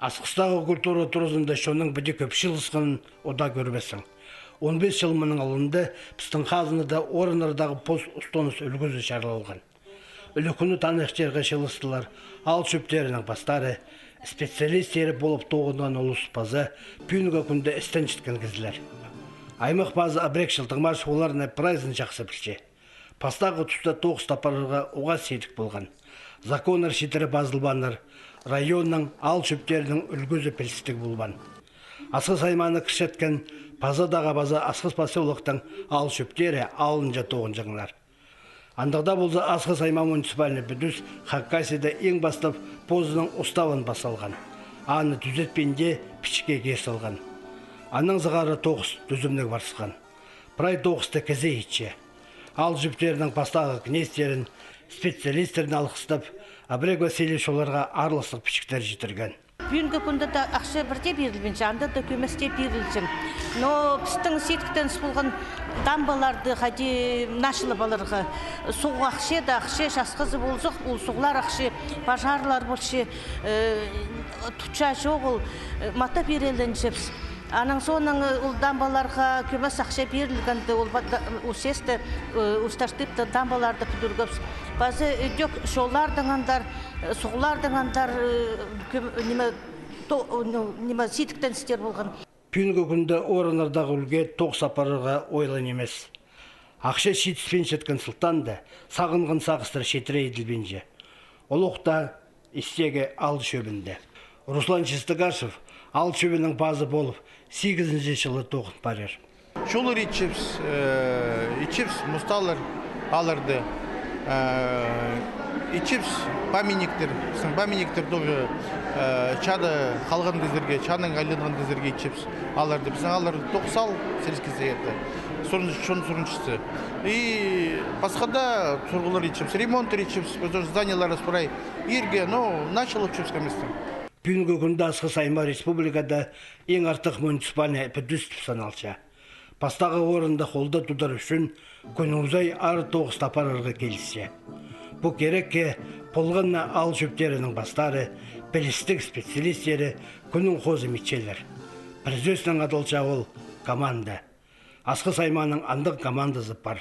Асқыстағы культура турызында шоның біде көп шылысқанын ода көрбесің. 15 жыл мұның алынды пістің қазыныда орынырдағы пост ұстоныс үлгізі шарлалған. Үлікіні танық жерге шылыстылар, ал шөптерінің бастары, специалистері болып тоғынан олыс базы, пүйінгі күнді істен жеткен кізілер. Аймақ базы абрек шылтыңмаш оларына прайзын жақсы білше. Пастағы тұста тоғыз тапарыға оға сейдік болған. Законыр шетірі базылбаныр, районның ал шөптерінің үлгізі пілістік болған. Асқыз айманы кішеткен пазадағы база Асқыз поселоқтың ал шөптері алынжа тоғын жаңлар. Андығда болса Асқыз айман муниципаліне бүдіс Хаккасида ең бастап позының ұставын басалған. Аны түзетпенде пішке кесілған. Аның зығары тоғыз түзімнік барсыған. Прай тоғызды кізе етші. Ал жүптерінің пастағы кнестерін, специалистерін алқыстап, Абрек Васильевич оларға арлыстық пішіктер жетірген. Бүгінгі күнді де ақша бірде берілбен, жанды да көместе берілсін. Но пістің сеткіден болған дамбаларды қади нашылы балырғы. Суғы ақша да ақша жасқызы болсық, ол суғылар ақша, пажарлар болшы, тұча жоғыл, мата берелін жепс. Аның соның ол дамбаларға көмес ақша берілгенді, ол сесті ұсташтыпты дамбаларды күдіргіпс. Базы өдек шолардың андар, суғылардың андар неме сетіктен істер болған. Пүйінгі күнді орынырдағы үлге тоқ сапарыға ойлан емес. Ақша шетіспен шеткен сұлтанды, сағынғын сағыстыр шетірі еділбенже. Ол оқта істегі ал шөбінде. Руслан Чистогашев ал шөбінің базы болып 8-ші жылы тоғын барер. Шулыр ичепс, мұсталыр алырды. Ичепс памятниктер тоже чады қалған дезерге, чаның айланған дезерге ичепс алырды. Біздің алырды тоқсал сельский советі. Соншысы. И басқада тұрғылыр ичепс, ремонтер ичепс, зданиялары спорай. Ирге, начал ичепс көместің. Бүгінгі күнді Асқыз аймақ республикада ең артық муниципаліне бүдістіп саналша. Пастағы орында қолда тұдар үшін күніңізай ары тоғыз тапарырға келіссе. Бұл керекке полғынна ал шөптерінің бастары, білістік специалистері күнің қозы метчелер. Президентінің адылша ол команда. Асқыз айманың андық командасы бар.